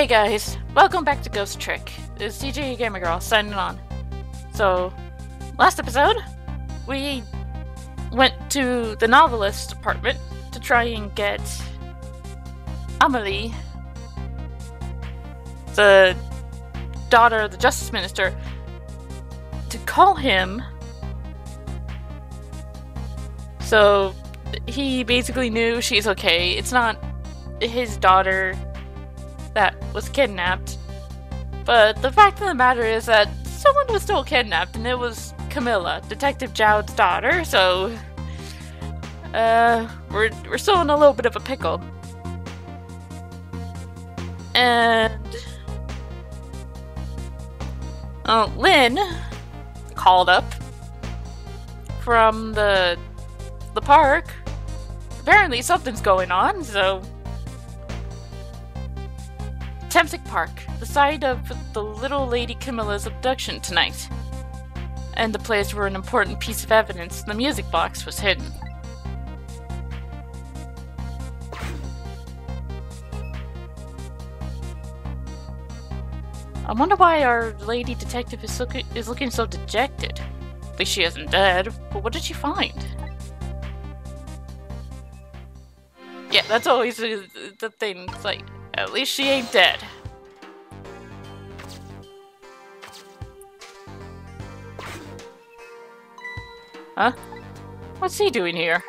Hey guys, welcome back to Ghost Trick. It's CJ Gamer Girl signing on. So, last episode, we went to the novelist apartment to try and get Amelie, the daughter of the Justice Minister, to call him. So, he basically knew she's okay. It's not his daughter that was kidnapped. But the fact of the matter is that someone was still kidnapped, and it was Camilla, Detective Jowd's daughter, so we're still in a little bit of a pickle. And Lynn called up from the park. Apparently something's going on, so Temsik Park, the site of the little lady Camilla's abduction tonight, and the place where an important piece of evidence in the music box was hidden. I wonder why our lady detective is looking so dejected. At least she isn't dead, but what did she find? Yeah, that's always the thing. It's like, at least she ain't dead. Huh? What's he doing here?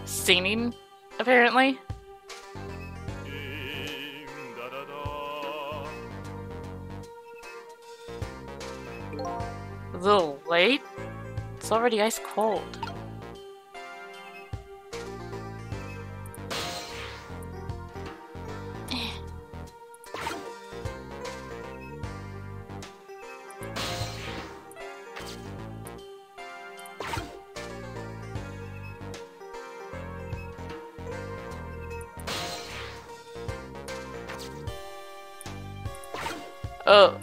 Singing, apparently. A little late? It's already ice cold. Oh.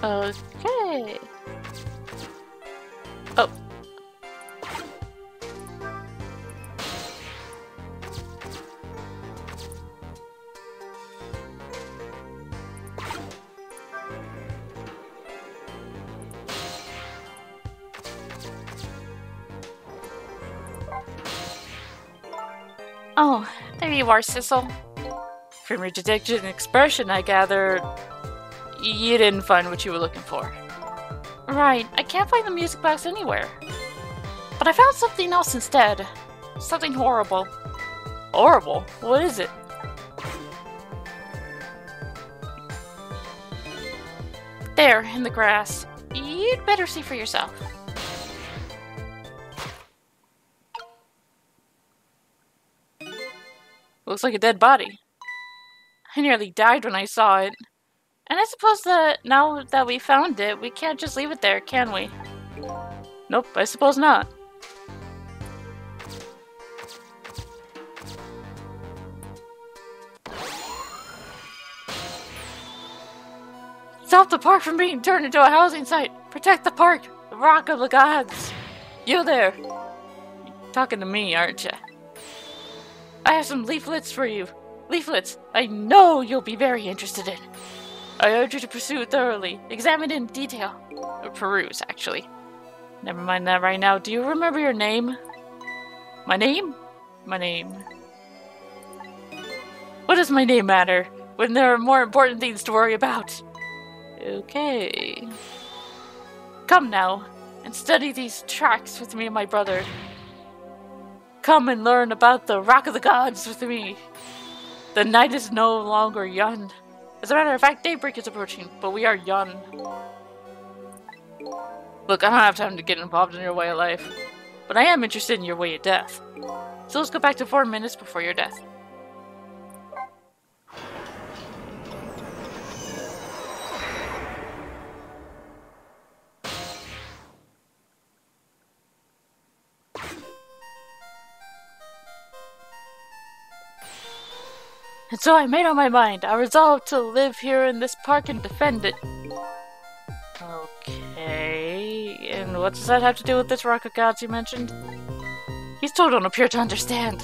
Okay. Oh. Oh, there you are, Sissel. From your dejection and expression, I gather you didn't find what you were looking for. Right, I can't find the music box anywhere. But I found something else instead. Something horrible. Horrible? What is it? There, in the grass. You'd better see for yourself. Looks like a dead body. I nearly died when I saw it. And I suppose that now that we found it, we can't just leave it there, can we? Nope, I suppose not. Stop the park from being turned into a housing site! Protect the park! The rock of the gods! You there! You're talking to me, aren't you? I have some leaflets for you. Leaflets I know you'll be very interested in. I urge you to pursue it thoroughly. Examine it in detail. Or peruse, actually. Never mind that right now. Do you remember your name? My name? My name. What does my name matter when there are more important things to worry about? Okay. Come now, and study these tracks with me and my brother. come and learn about the Rock of the Gods with me. The night is no longer young. As a matter of fact, daybreak is approaching, but we are young. Look, I don't have time to get involved in your way of life, but I am interested in your way of death. So let's go back to 4 minutes before your death. And so I made up my mind. I resolved to live here in this park and defend it. Okay, and what does that have to do with this Rock of Gods you mentioned? He's told don't appear to understand.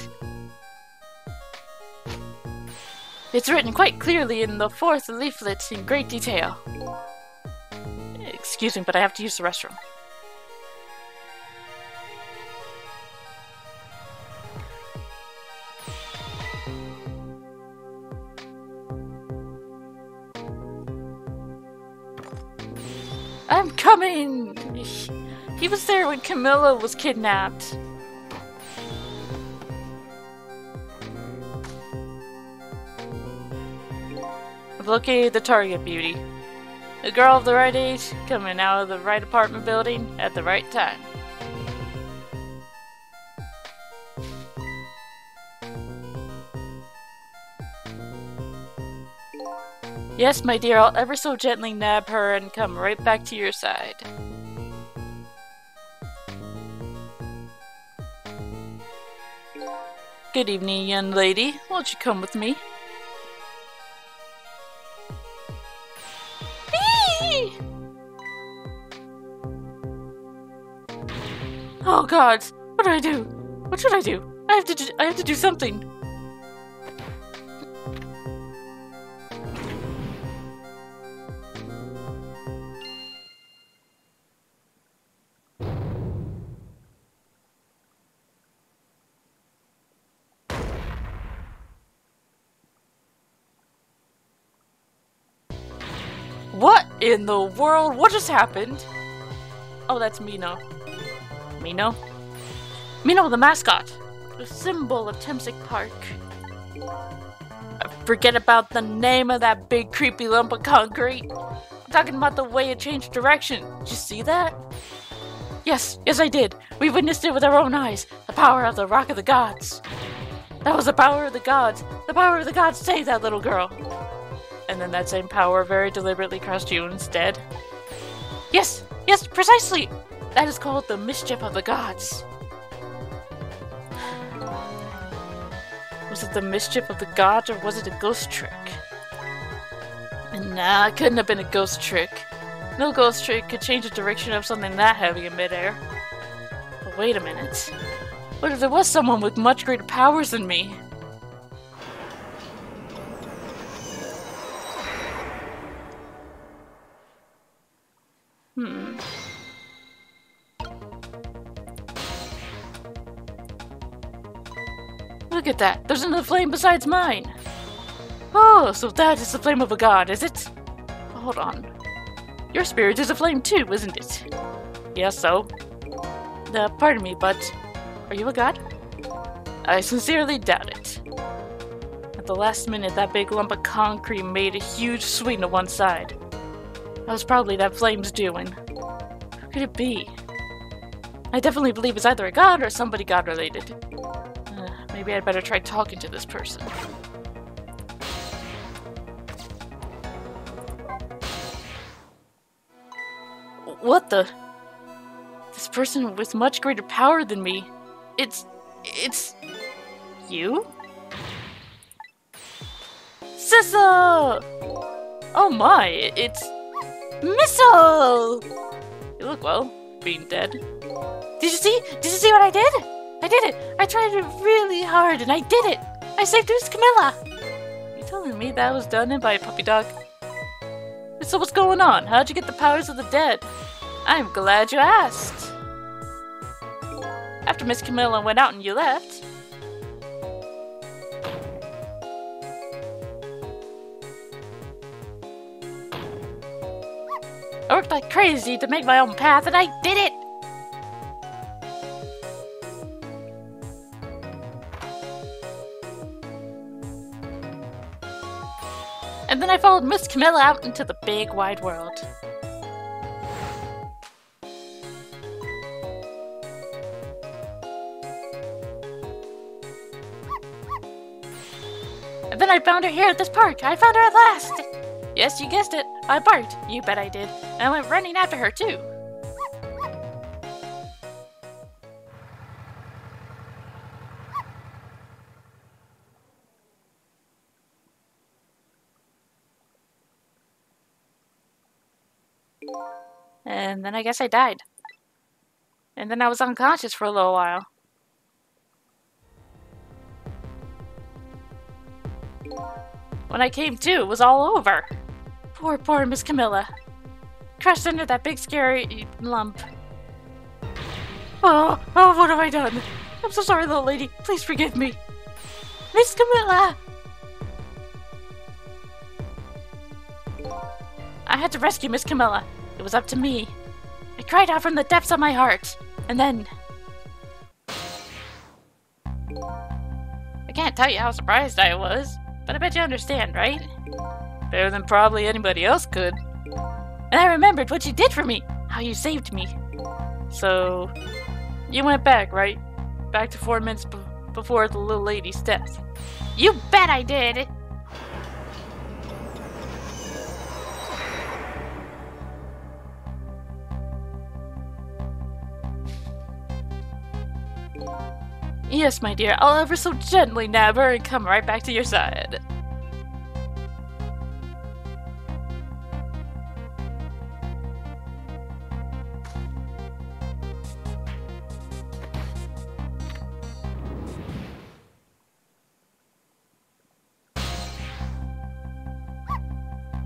It's written quite clearly in the 4th leaflet in great detail. Excuse me, but I have to use the restroom. I'm coming! He was there when Camilla was kidnapped. I've located the target, beauty. A girl of the right age, coming out of the right apartment building at the right time. Yes, my dear, I'll ever so gently nab her and come right back to your side. Good evening, young lady. Won't you come with me? Eee! Oh God! What do I do? What should I do? I have to do something. What in the world? What just happened? Oh, that's Mino. Mino? Mino, the mascot. The symbol of Temsik Park. Forget about the name of that big creepy lump of concrete. I'm talking about the way it changed direction. Did you see that? Yes, I did. We witnessed it with our own eyes. The power of the Rock of the Gods. That was the power of the gods. The power of the gods saved that little girl. And then that same power very deliberately crossed you instead. Yes, precisely! That is called the mischief of the gods. Was it the mischief of the gods, or was it a ghost trick? Nah, it couldn't have been a ghost trick. No ghost trick could change the direction of something that heavy in midair. But wait a minute. What if there was someone with much greater powers than me? Look at that. There's another flame besides mine. Oh, so that is the flame of a god, is it? Hold on. Your spirit is a flame too, isn't it? Yes, so. Pardon me, but are you a god? I sincerely doubt it. At the last minute, that big lump of concrete made a huge swing to one side. That was probably that flame's doing. Who could it be? I definitely believe it's either a god or somebody god-related. Maybe I'd better try talking to this person. What the? This person with much greater power than me. It's you? Sissa! Oh my, it's Missile! You look well, being dead. Did you see what I did? I did it! I tried it really hard and I did it! I saved Miss Camilla! You telling me that was done by a puppy dog? So what's going on? How'd you get the powers of the dead? I'm glad you asked. After Miss Camilla went out and you left. I worked like crazy to make my own path and I did it! And then I followed Miss Camilla out into the big wide world. And then I found her here at this park. I found her at last! Yes, you guessed it. I barked. You bet I did. And I went running after her, too. And then I guess I died. And then I was unconscious for a little while. When I came to, it was all over. Poor Miss Camilla. Crashed under that big scary lump. Oh, what have I done? I'm so sorry, little lady. Please forgive me. Miss Camilla! I had to rescue Miss Camilla. It was up to me. I cried out from the depths of my heart. And then... I can't tell you how surprised I was, but I bet you understand, right? Better than probably anybody else could. And I remembered what you did for me, how you saved me. So, you went back, right? Back to 4 minutes before the little lady's death. You bet I did! Yes, my dear, I'll ever so gently nab her and come right back to your side.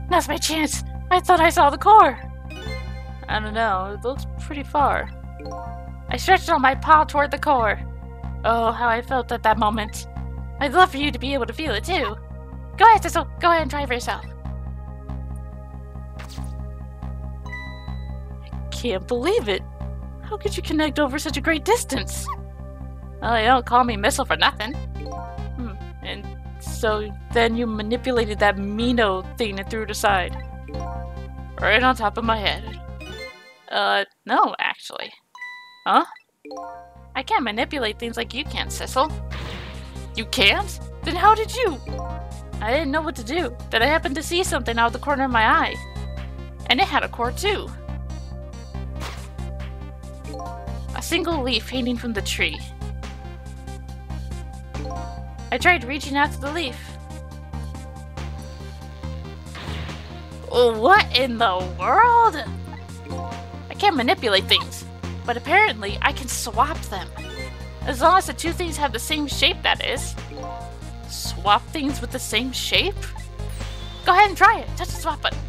Now's my chance! I thought I saw the core! I don't know, it looks pretty far. I stretched out my paw toward the core. Oh, how I felt at that moment. I'd love for you to be able to feel it too. Go ahead, Cecil. Go ahead and try for yourself. I can't believe it. How could you connect over such a great distance? Well, they don't call me Missile for nothing. And so then you manipulated that Mino thing and threw it aside. Right on top of my head. No, actually. Huh? I can't manipulate things like you can, Cecil. You can't? Then how did you? I didn't know what to do. Then I happened to see something out of the corner of my eye. And it had a core too. A single leaf hanging from the tree. I tried reaching out to the leaf. What in the world? I can't manipulate things. But apparently, I can swap them. As long as the two things have the same shape, that is. Swap things with the same shape? Go ahead and try it. Touch the swap button.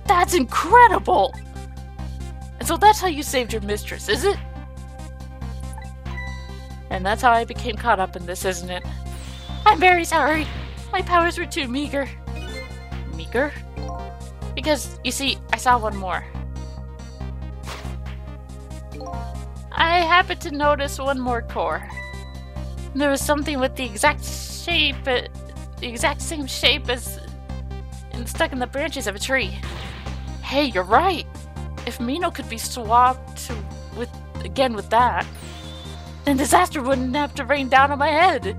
That's incredible! And so that's how you saved your mistress, is it? And that's how I became caught up in this, isn't it? I'm very sorry. My powers were too meager. Meager? Because, you see, I saw one more. I happened to notice one more core. There was something with the exact shape, the exact same shape as stuck in the branches of a tree. Hey, you're right. If Mino could be swapped with that, then disaster wouldn't have to rain down on my head.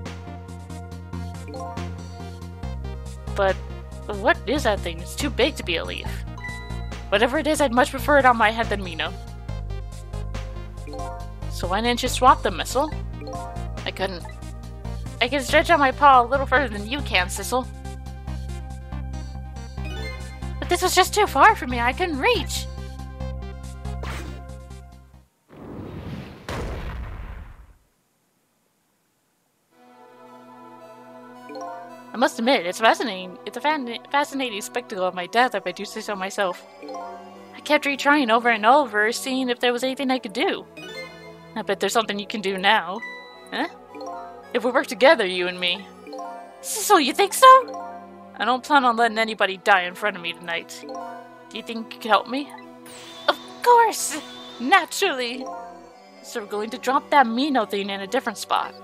But what is that thing? It's too big to be a leaf. Whatever it is, I'd much prefer it on my head than Mino. So why didn't you swap them, Missile? I couldn't. I can stretch out my paw a little further than you can, Cecil. But this was just too far for me. I couldn't reach. I must admit, it's fascinating. It's a fascinating spectacle of my death, if I do say so myself. I kept retrying over and over, seeing if there was anything I could do. I bet there's something you can do now. Huh? If we work together, you and me. Cecil, you think so? I don't plan on letting anybody die in front of me tonight. Do you think you could help me? Of course! Naturally! So we're going to drop that Mino thing in a different spot.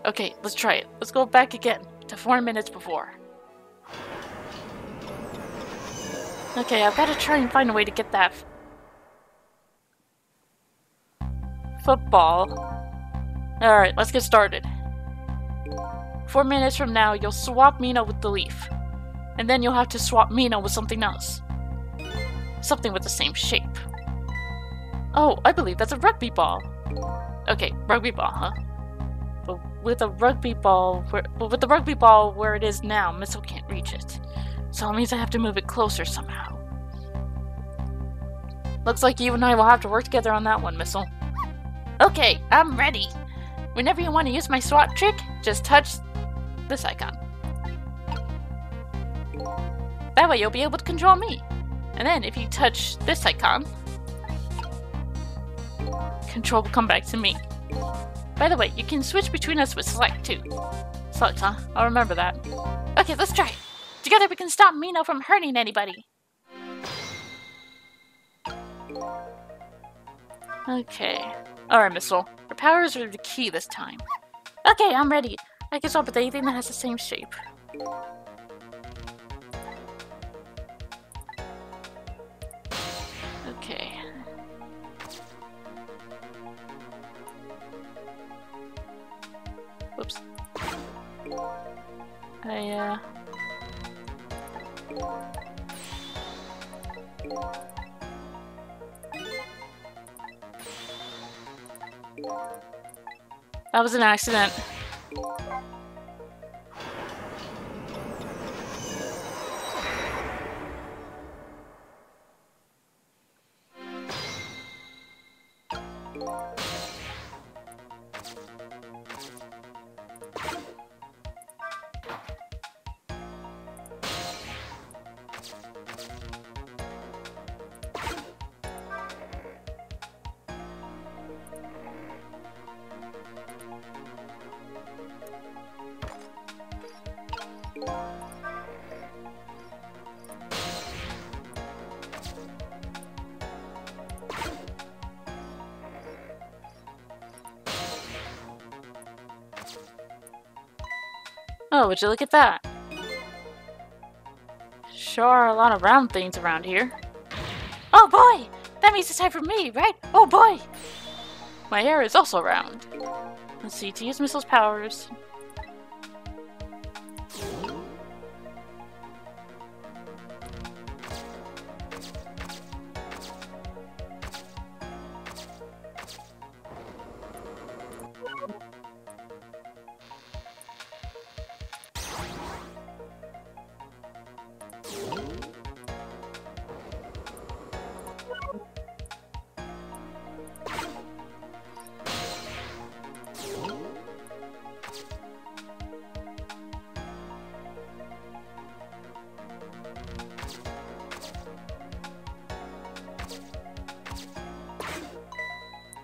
Okay, let's try it. Let's go back again to 4 minutes before. Okay, I've got to try and find a way to get that football. Alright, let's get started. 4 minutes from now, you'll swap Mina with the leaf. And then you'll have to swap Mina with something else. Something with the same shape. Oh, I believe that's a rugby ball. Okay, rugby ball, huh? But with the rugby ball where it is now, Missile can't reach it. So it means I have to move it closer somehow. Looks like you and I will have to work together on that one, Missile. Okay, I'm ready. Whenever you want to use my swap trick, just touch this icon. That way you'll be able to control me. And then if you touch this icon, control will come back to me. By the way, you can switch between us with select too. Select, huh? I'll remember that. Okay, let's try it. Together we can stop Mina from hurting anybody. Okay. Alright, Missile. Your powers are the key this time. Okay, I'm ready. I can swap with anything that has the same shape. Okay. Whoops. That was an accident. Oh, would you look at that? Sure are a lot of round things around here. Oh boy! That means it's time for me, right? Oh boy! My hair is also round. Let's see, to use Missile's powers.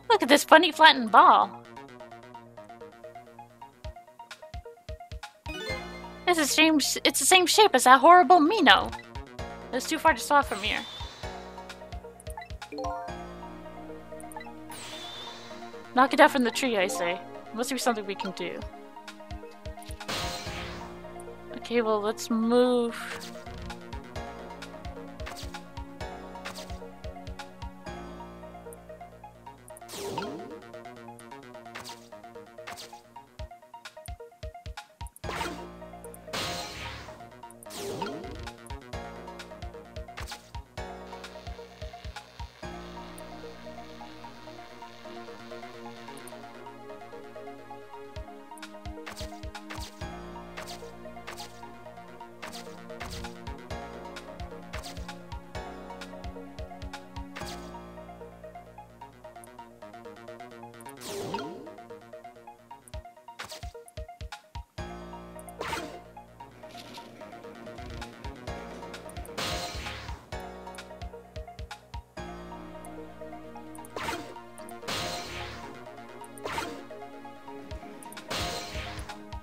Look at this funny flattened ball. It's the same shape as that horrible Mino. It's too far to swap from here. Knock it out from the tree, I say. Must be something we can do. Okay, well, let's move.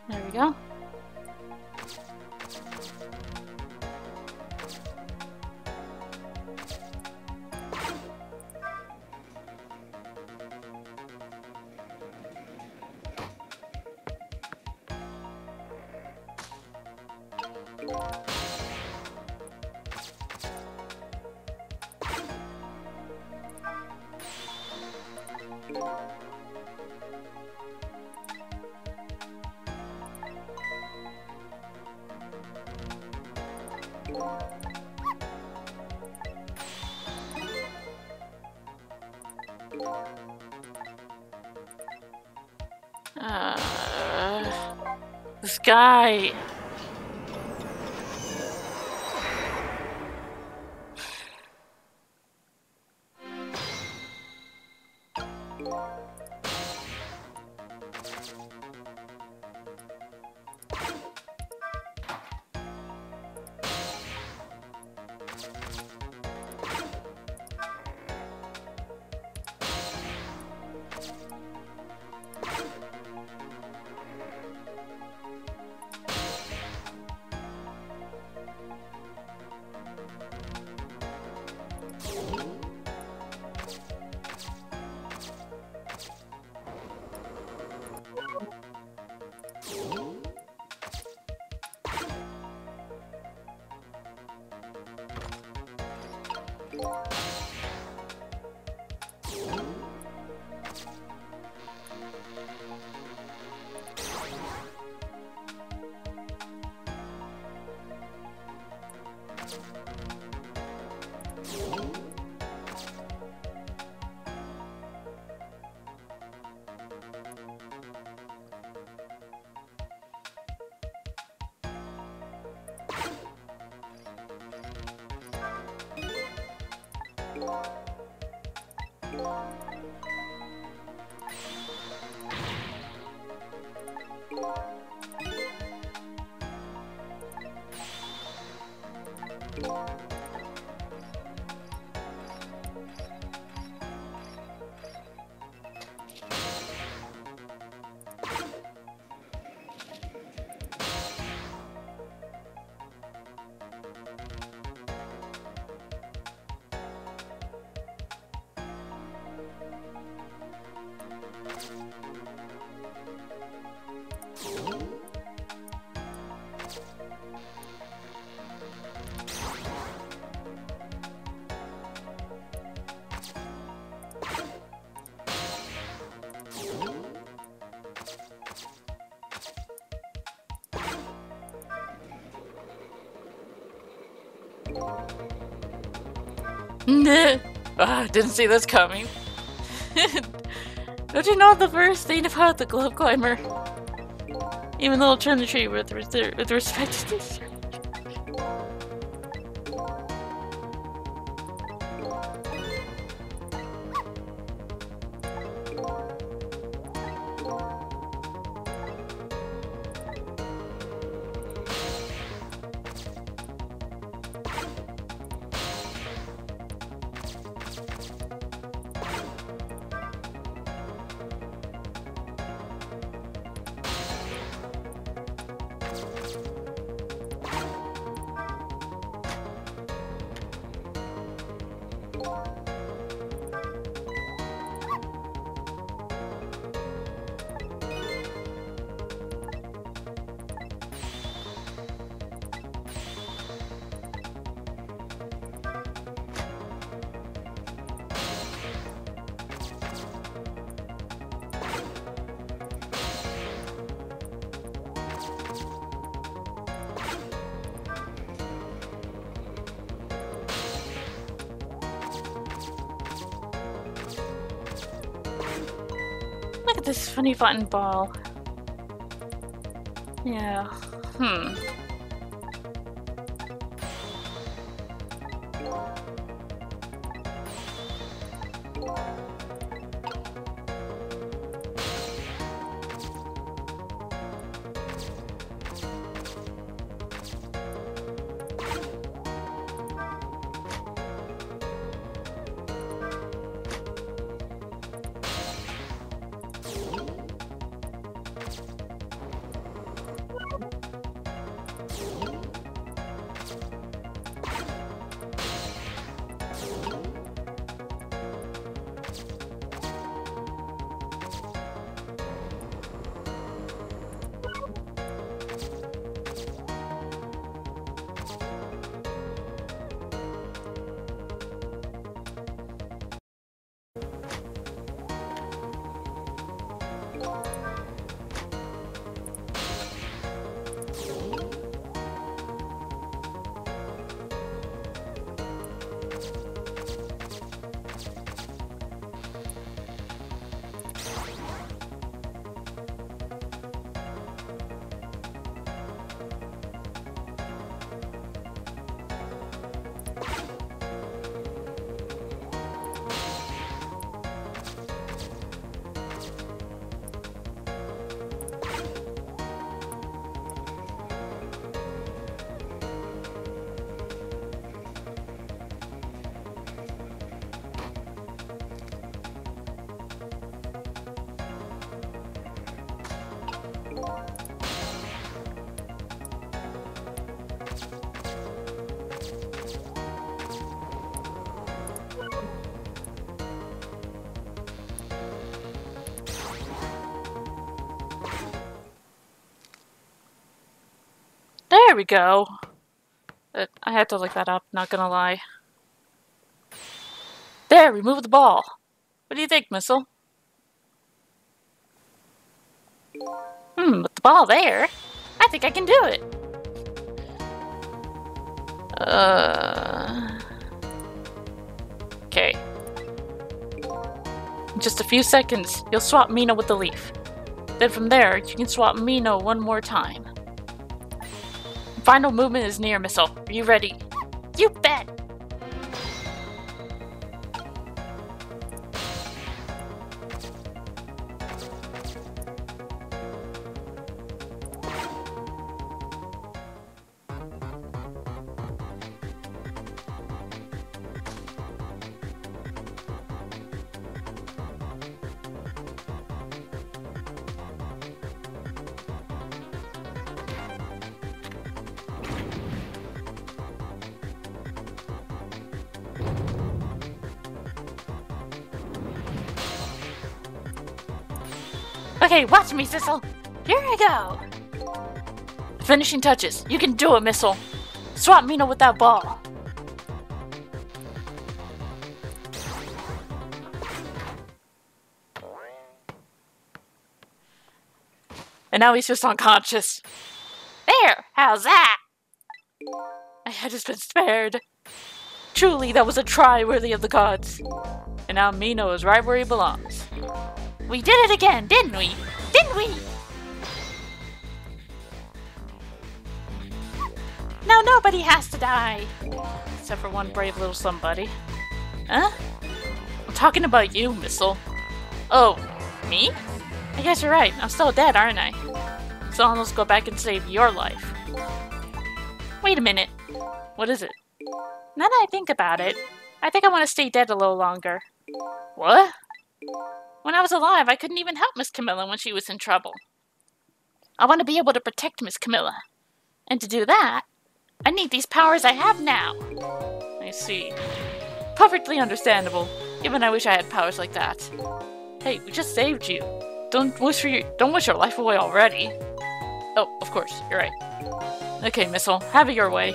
There we go. This guy. Didn't see this coming. Don't you know the first thing about the globe climber? Even though turn the tree with respect to this. Look at this funny button ball. Yeah. There we go. I had to look that up, not gonna lie. There, remove the ball. What do you think, Missile? With the ball there, I think I can do it. Okay. In just a few seconds, you'll swap Mino with the leaf. Then from there, you can swap Mino one more time. Final movement is near, Missile. Are you ready? You bet! Okay, watch me, Sissel. Here I go. Finishing touches. You can do it, Missile. Swap Mino with that ball. And now he's just unconscious. There! How's that? My head has been spared. Truly, that was a try worthy of the gods. And now Mino is right where he belongs. We did it again, didn't we? Didn't we? Now nobody has to die. Except for one brave little somebody. Huh? I'm talking about you, Missile. Oh, me? I guess you're right. I'm still dead, aren't I? So I'll almost go back and save your life. Wait a minute. What is it? Now that I think about it, I think I want to stay dead a little longer. What? When I was alive, I couldn't even help Miss Camilla when she was in trouble. I want to be able to protect Miss Camilla. And to do that, I need these powers I have now. I see. Perfectly understandable, even I wish I had powers like that. Hey, we just saved you. Don't wish your life away already. Oh, of course, you're right. Okay, Missile, have it your way.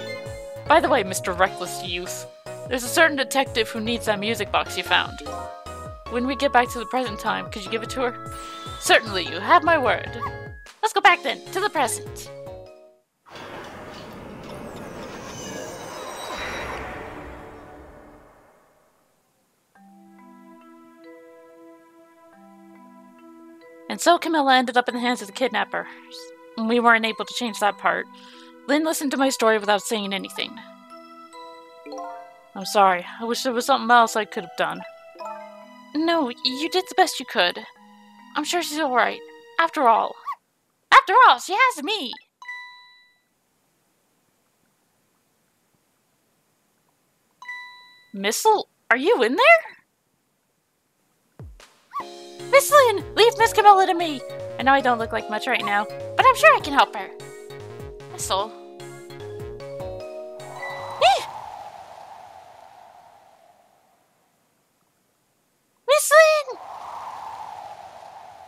By the way, Mr. Reckless Youth, there's a certain detective who needs that music box you found. When we get back to the present time, could you give it to her? Certainly, you have my word. Let's go back then, to the present. And so Camilla ended up in the hands of the kidnappers. And we weren't able to change that part. Lynn listened to my story without saying anything. I'm sorry. I wish there was something else I could have done. No, you did the best you could. I'm sure she's alright. After all, she has me! Missile, are you in there? Miss Lynn, leave Miss Camilla to me! I know I don't look like much right now, but I'm sure I can help her. Missile. Miss Lynn!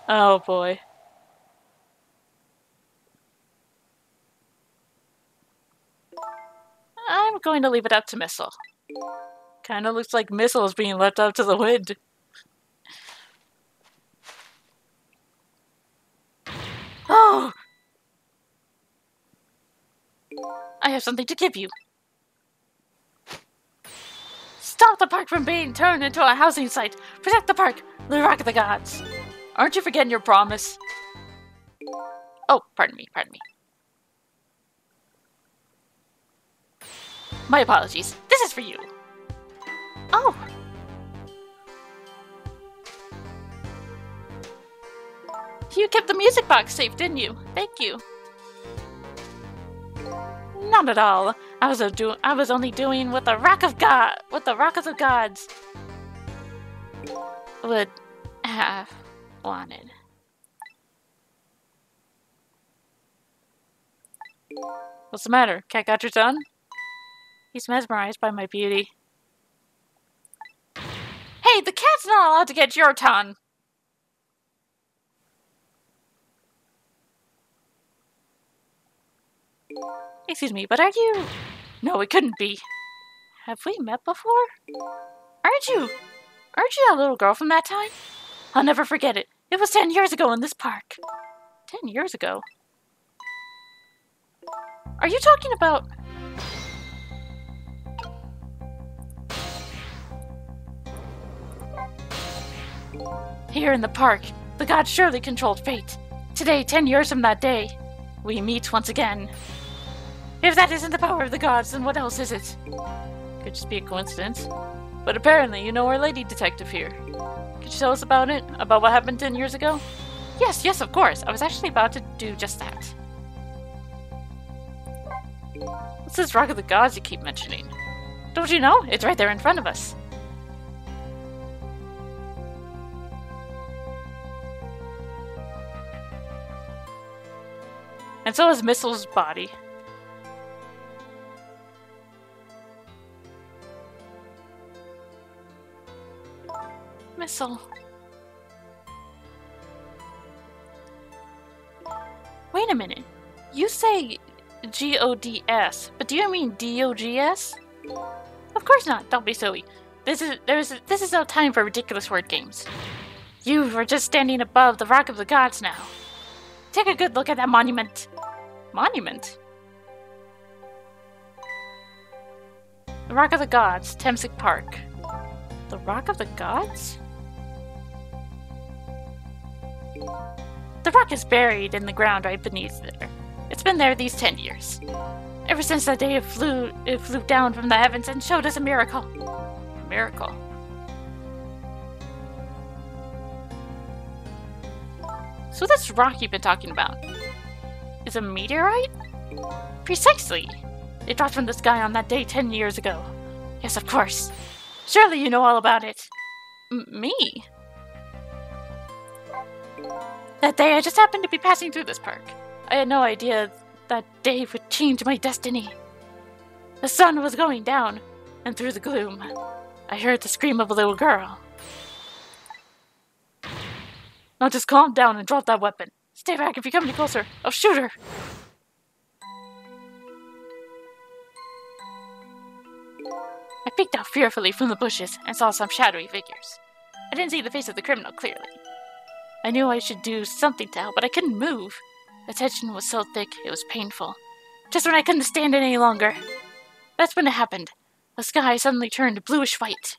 Oh boy. I'm going to leave it up to Missile. Kinda looks like Missile is being left out to the wind. Oh! I have something to give you. Stop the park from being turned into a housing site. Protect the park, the Rock of the Gods. Aren't you forgetting your promise? Oh, pardon me. My apologies. This is for you. Oh! You kept the music box safe, didn't you? Thank you. Not at all. I was only doing what the Rock of the Gods would have wanted. What's the matter? Cat got your son? He's mesmerized by my beauty. Hey, the cat's not allowed to get your ton! Excuse me, but are you... No, it couldn't be. Have we met before? Aren't you that little girl from that time? I'll never forget it. It was 10 years ago in this park. 10 years ago? Are you talking about... Here in the park, the gods surely controlled fate. Today, 10 years from that day, we meet once again. If that isn't the power of the gods, then what else is it? Could just be a coincidence. But apparently, you know our lady detective here. Could you tell us about it? About what happened 10 years ago? Yes, of course. I was actually about to do just that. What's this Rock of the Gods you keep mentioning? Don't you know? It's right there in front of us. And so is Mistle's body. Missile. Wait a minute. You say G-O-D-S, but do you mean D-O-G-S? Of course not. Don't be silly. This is no time for ridiculous word games. You were just standing above the Rock of the Gods now. Take a good look at that monument. Monument? The Rock of the Gods, Temsik Park. The Rock of the Gods? The rock is buried in the ground right beneath there. It's been there these 10 years. Ever since that day it flew down from the heavens and showed us a miracle. A miracle. So this rock you've been talking about is a meteorite? Precisely! It dropped from the sky on that day 10 years ago. Yes, of course. Surely you know all about it. Me? That day I just happened to be passing through this park. I had no idea that day would change my destiny. The sun was going down, and through the gloom, I heard the scream of a little girl. Now just calm down and drop that weapon. Stay back. If you come any closer, I'll shoot her. I peeked out fearfully from the bushes and saw some shadowy figures. I didn't see the face of the criminal clearly. I knew I should do something to help, but I couldn't move. The tension was so thick, it was painful. Just when I couldn't stand it any longer. That's when it happened. The sky suddenly turned bluish-white.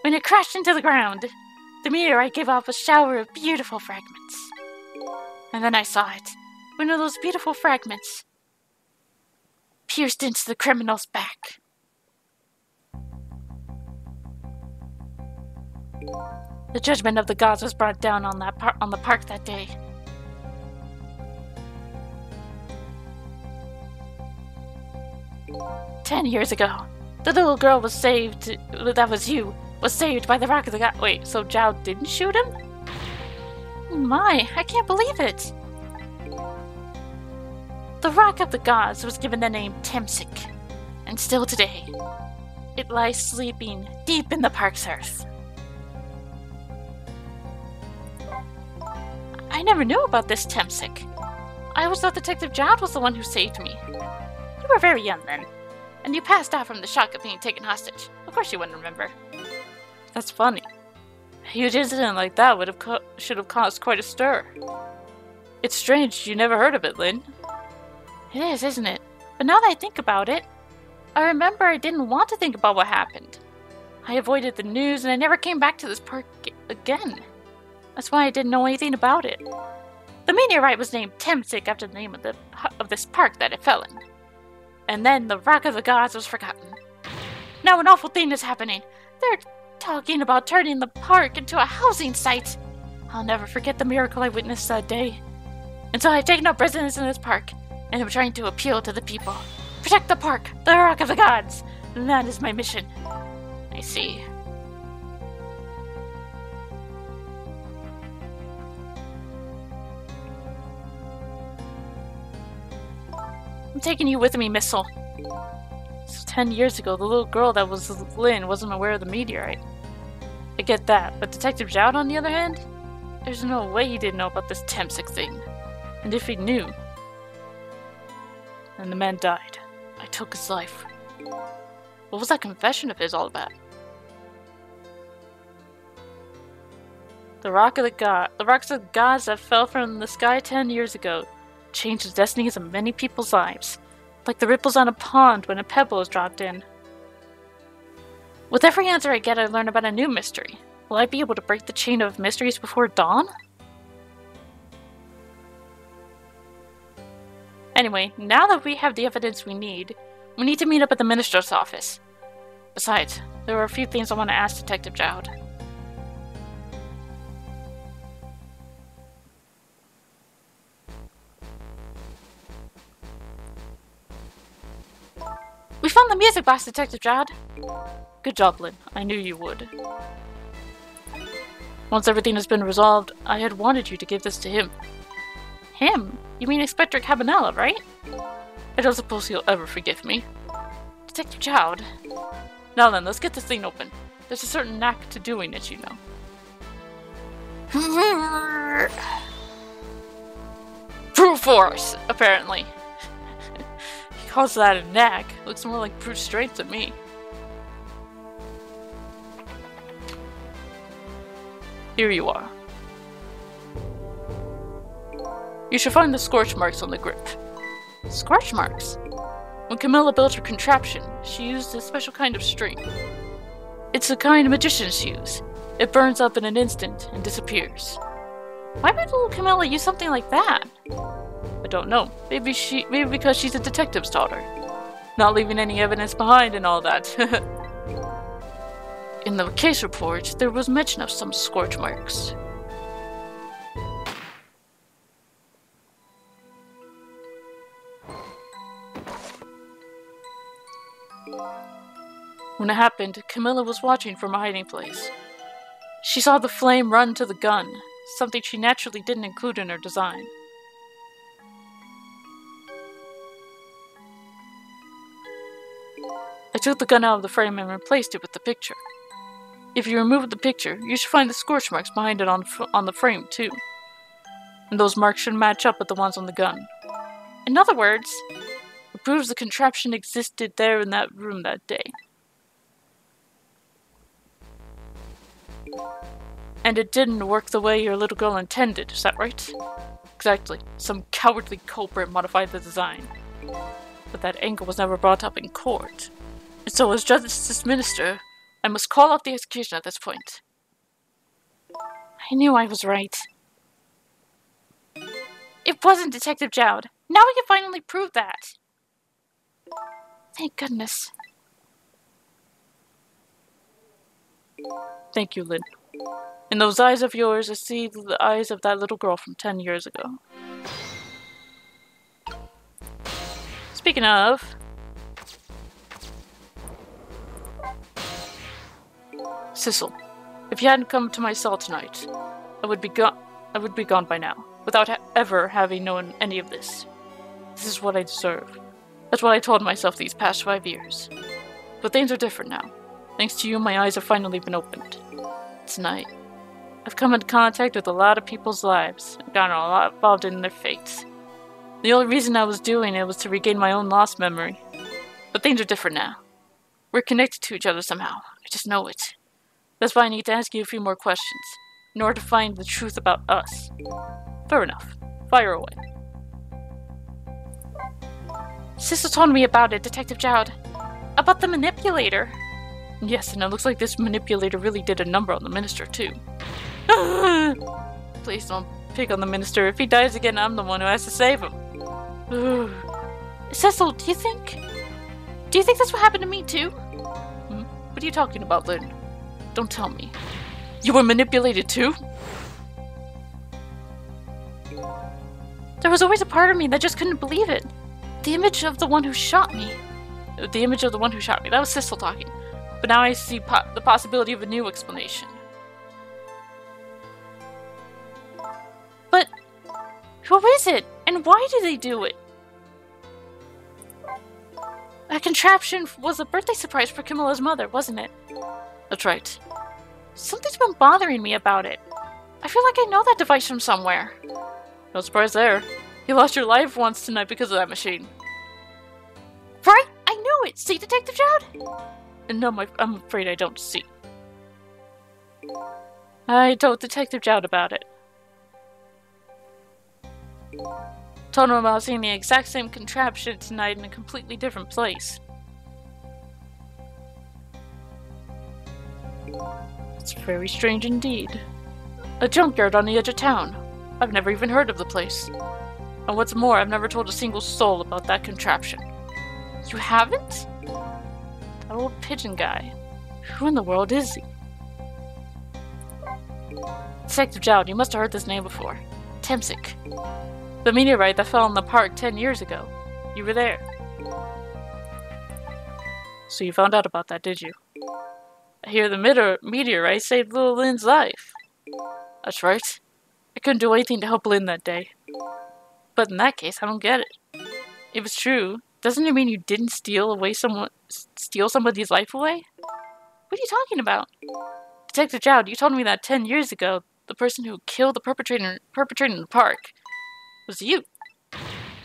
When it crashed into the ground, the meteorite gave off a shower of beautiful fragments. And then I saw it. One of those beautiful fragments pierced into the criminal's back. The judgment of the gods was brought down on the park that day. "10 years ago, the little girl was saved. That was you. Was saved by the Rock of the God." Wait, so Zhao didn't shoot him? My, I can't believe it. The Rock of the Gods was given the name Temsik, and still today, it lies sleeping deep in the park's earth. I never knew about this Temsik. I always thought Detective Jad was the one who saved me. You were very young then, and you passed out from the shock of being taken hostage. Of course you wouldn't remember. That's funny. A huge incident like that should have caused quite a stir. It's strange you never heard of it, Lynn. It is, isn't it? But now that I think about it, I remember I didn't want to think about what happened. I avoided the news and I never came back to this park again. That's why I didn't know anything about it. The meteorite was named Temsik after the name of this park that it fell in. And then the Rock of the Gods was forgotten. Now an awful thing is happening. They're talking about turning the park into a housing site. I'll never forget the miracle I witnessed that day. And so I've taken up residence in this park, and I'm trying to appeal to the people. Protect the park, the Rock of the Gods. And that is my mission. I see. I'm taking you with me, Missile. So 10 years ago, the little girl that was Lynn wasn't aware of the meteorite. I get that, but Detective Jowd, on the other hand? There's no way he didn't know about this Temsik thing. And if he knew... And the man died. I took his life. What was that confession of his all about? The rocks of the gods that fell from the sky 10 years ago changed the destinies of many people's lives, like the ripples on a pond when a pebble is dropped in. With every answer I get, I learn about a new mystery. Will I be able to break the chain of mysteries before dawn? Anyway, now that we have the evidence we need to meet up at the minister's office. Besides, there are a few things I want to ask Detective Jowd. We found the music box, Detective Jowd. Good job, Lynn. I knew you would. Once everything has been resolved, I had wanted you to give this to him. Him? You mean Inspector Cabanela, right? I don't suppose he'll ever forgive me. Detective Jowd. Now then, let's get this thing open. There's a certain knack to doing it, you know. Brute force, apparently. He calls that a knack. Looks more like brute strength to me. Here you are. You should find the scorch marks on the grip. Scorch marks? When Camilla built her contraption, she used a special kind of string. It's the kind magicians use. It burns up in an instant and disappears. Why would little Camilla use something like that? I don't know. Maybe because she's a detective's daughter. Not leaving any evidence behind and all that. In the case report, there was mention of some scorch marks. When it happened, Camilla was watching from a hiding place. She saw the flame run to the gun, something she naturally didn't include in her design. I took the gun out of the frame and replaced it with the picture. If you remove the picture, you should find the scorch marks behind it on the frame, too. And those marks should match up with the ones on the gun. In other words, it proves the contraption existed there in that room that day. And it didn't work the way your little girl intended, is that right? Exactly. Some cowardly culprit modified the design. But that angle was never brought up in court. And so as Justice Minister, I must call off the execution at this point. I knew I was right. It wasn't Detective Jowd. Now we can finally prove that. Thank goodness. Thank you, Lynn. In those eyes of yours, I see the eyes of that little girl from 10 years ago. Speaking of... Sissel, if you hadn't come to my cell tonight, I would be gone by now, without ever having known any of this. This is what I deserve. That's what I told myself these past 5 years. But things are different now. Thanks to you, my eyes have finally been opened. Tonight, I've come into contact with a lot of people's lives and gotten a lot involved in their fates. The only reason I was doing it was to regain my own lost memory. But things are different now. We're connected to each other somehow. I just know it. That's why I need to ask you a few more questions, in order to find the truth about us. Fair enough. Fire away. Sissel told me about it, Detective Jowd. About the manipulator. Yes, and it looks like this manipulator really did a number on the minister, too. Please don't pick on the minister. If he dies again, I'm the one who has to save him. Cecil, do you think that's what happened to me, too? What are you talking about, Lynn? Don't tell me. You were manipulated, too? There was always a part of me that just couldn't believe it. The image of the one who shot me. The image of the one who shot me. That was Sissel talking. But now I see the possibility of a new explanation. But who is it? And why did they do it? That contraption was a birthday surprise for Camilla's mother, wasn't it? That's right. Something's been bothering me about it. I feel like I know that device from somewhere. No surprise there. You lost your life once tonight because of that machine. Right? I knew it! See, Detective Jowd? No, I'm afraid I don't see. I told Detective Jowd about it. Told him about seeing the exact same contraption tonight in a completely different place. It's very strange indeed. A junkyard on the edge of town. I've never even heard of the place. And what's more, I've never told a single soul about that contraption. You haven't? That old pigeon guy. Who in the world is he? Detective Jowd, you must have heard this name before. Temsik. The meteorite that fell in the park 10 years ago. You were there. So you found out about that, did you? I hear the meteorite saved little Lynn's life. That's right. I couldn't do anything to help Lynn that day. But in that case, I don't get it. If it's true, doesn't it mean you didn't steal somebody's life away? What are you talking about? Detective Jowd, you told me that 10 years ago, the person who killed the perpetrator in the park was you.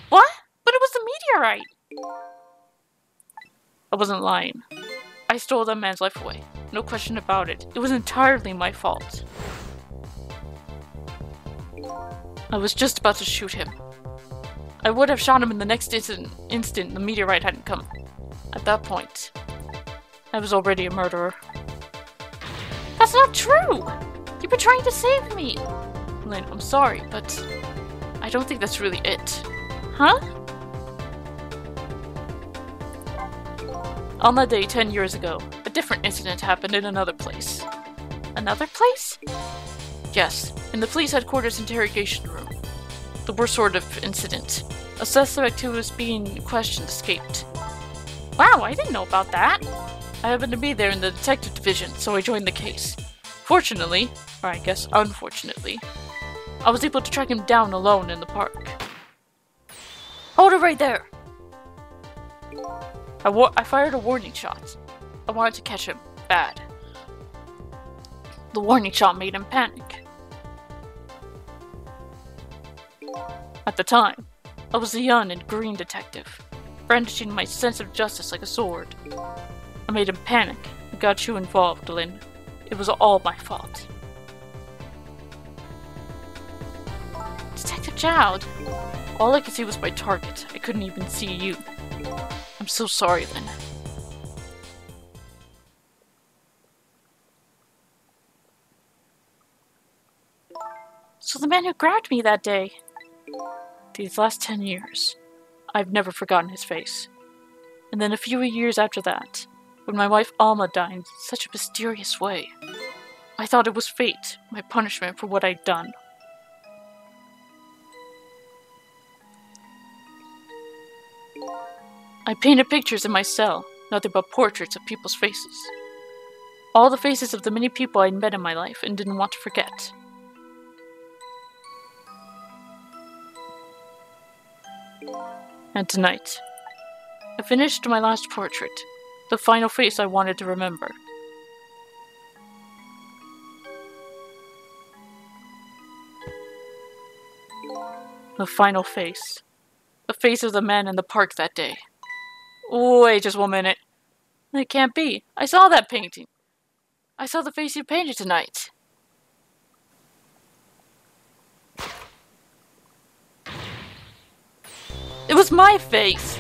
What? But it was the meteorite! I wasn't lying. I stole that man's life away. No question about it. It was entirely my fault. I was just about to shoot him. I would have shot him in the next instant the meteorite hadn't come. At that point, I was already a murderer. That's not true! You've been trying to save me! Lynn, I'm sorry, but I don't think that's really it. Huh? On that day 10 years ago, a different incident happened in another place. Another place? Yes, in the police headquarters interrogation room. The worst sort of incident. A suspect who was being questioned escaped. Wow, I didn't know about that. I happened to be there in the detective division, so I joined the case. Fortunately, or I guess unfortunately, I was able to track him down alone in the park. Hold it right there! I fired a warning shot. I wanted to catch him bad. The warning shot made him panic. At the time, I was a young and green detective, brandishing my sense of justice like a sword. I made him panic and got you involved, Lynn. It was all my fault. Detective Jowd! All I could see was my target. I couldn't even see you. I'm so sorry, Lynn. So the man who grabbed me that day. These last 10 years, I've never forgotten his face. And then a few years after that, when my wife Alma died in such a mysterious way, I thought it was fate, my punishment for what I'd done. I painted pictures in my cell, nothing but portraits of people's faces. All the faces of the many people I'd met in my life and didn't want to forget. And tonight, I finished my last portrait, the final face I wanted to remember. The final face. The face of the man in the park that day. Wait just 1 minute. It can't be. I saw that painting. I saw the face you painted tonight. It was my face!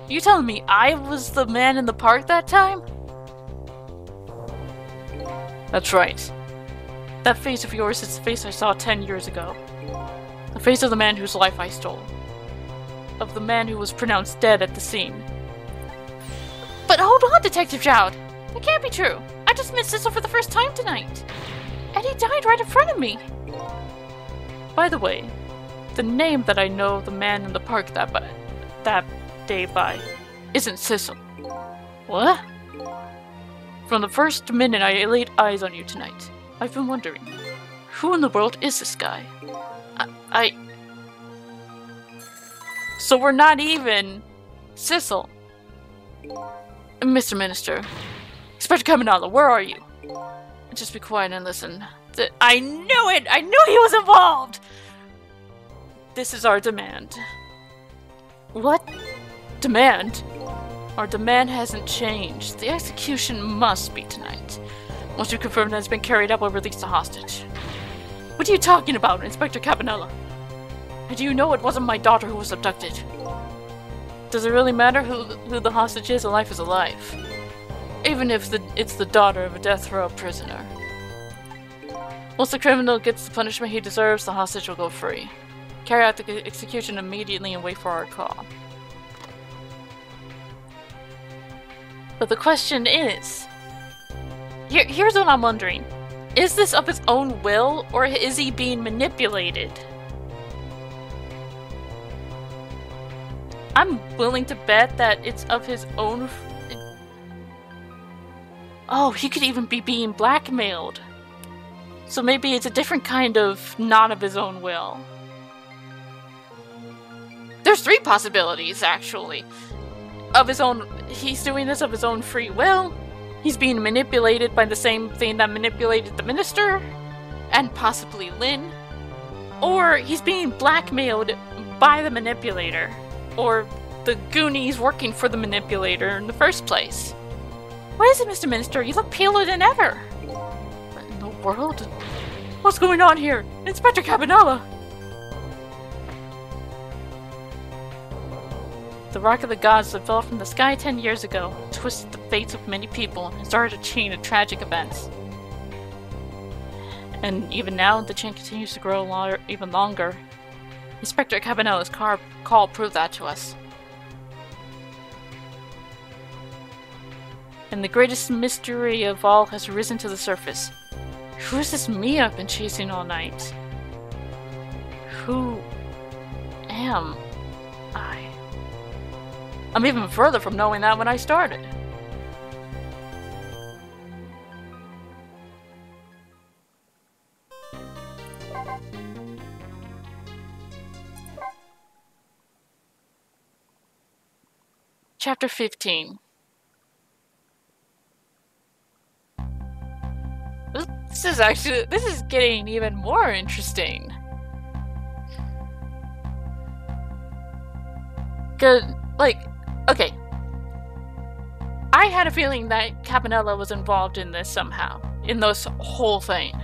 You telling me I was the man in the park that time? That's right. That face of yours is the face I saw 10 years ago. The face of the man whose life I stole. Of the man who was pronounced dead at the scene. But hold on, Detective Jowd! That can't be true! I just met Sissel for the first time tonight! And he died right in front of me! By the way, the name that I know the man in the park that day by isn't Sissel. What? From the first minute I laid eyes on you tonight, I've been wondering, who in the world is this guy? So we're not even Sissel. Mr. Minister. Inspector Cabanella, where are you? Just be quiet and listen. I knew it! I knew he was involved! This is our demand. What? Demand? Our demand hasn't changed. The execution must be tonight. Once you confirm that it's been carried out, we'll release the hostage. What are you talking about, Inspector Cabanella? And do you know it wasn't my daughter who was abducted? Does it really matter who the hostage is? A life is a life. Even if it's the daughter of a death row prisoner. Once the criminal gets the punishment he deserves, the hostage will go free. Carry out the execution immediately and wait for our call. But the question is... Here's what I'm wondering. Is this of his own will, or is he being manipulated? I'm willing to bet that it's of his own... Oh, he could even be being blackmailed. So maybe it's a different kind of not of his own will. There's 3 possibilities, actually. Of his own... He's doing this of his own free will. He's being manipulated by the same thing that manipulated the minister. And possibly Lynn. Or he's being blackmailed by the manipulator. Or the Goonies working for the manipulator in the first place. What is it, Mr. Minister? You look paler than ever. What in the world? What's going on here? Inspector Cabanella! The Rock of the Gods that fell from the sky 10 years ago twisted the fates of many people and started a chain of tragic events. And even now, the chain continues to grow even longer. Inspector Cabanella's call proved that to us. And the greatest mystery of all has risen to the surface. Who is this me I've been chasing all night? Who am I? I'm even further from knowing that when I started. Chapter 15. This is getting even more interesting. Good, okay. I had a feeling that Cabanella was involved in this somehow. In this whole thing.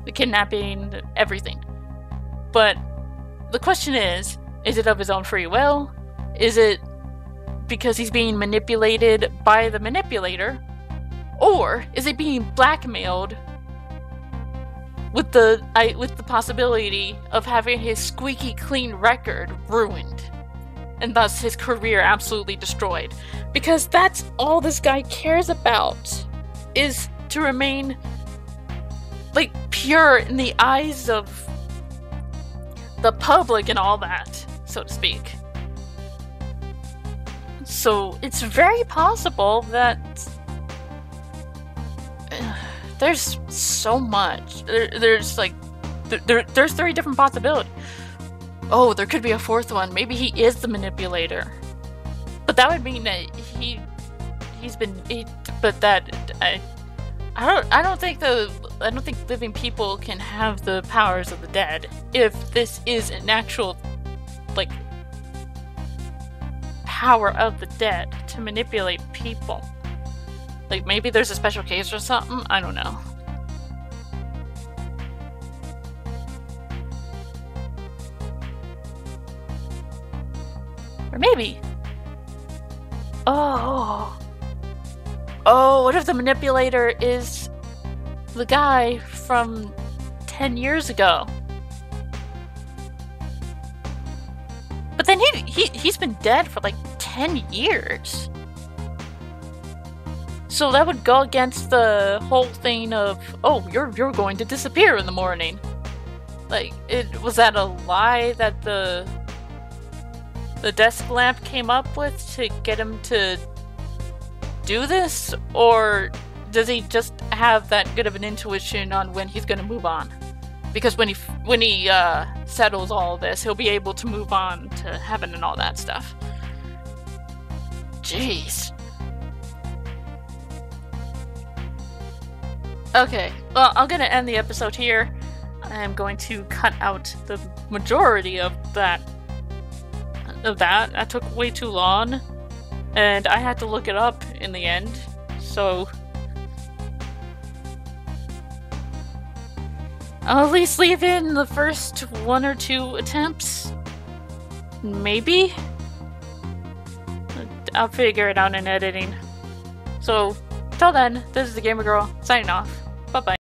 The kidnapping, everything. But the question is it of his own free will? Is it because he's being manipulated by the manipulator? Or is it being blackmailed with the possibility of having his squeaky clean record ruined? And thus his career absolutely destroyed. Because that's all this guy cares about. Is to remain, pure in the eyes of the public and all that, so to speak. So it's very possible that there's so much. There's 3 different possibilities. Oh, there could be a 4th one. Maybe he is the manipulator. But that would mean that I don't think living people can have the powers of the dead if this is an actual power of the dead to manipulate people. Maybe there's a special case or something? I don't know. Or maybe... Oh, what if the manipulator is the guy from 10 years ago? But then he's been dead for 10 years. So that would go against the whole thing of, oh, you're going to disappear in the morning. Was that a lie that the desk lamp came up with to get him to do this? Or does he just have that good of an intuition on when he's going to move on? Because when he settles all this, he'll be able to move on to heaven and all that stuff. Jeez. Okay, well, I'm gonna end the episode here. I'm going to cut out the majority of that. That took way too long, and I had to look it up in the end, so I'll at least leave in the first 1 or 2 attempts. Maybe? I'll figure it out in editing. So, till then, this is the Gamer Girl, signing off. Bye-bye.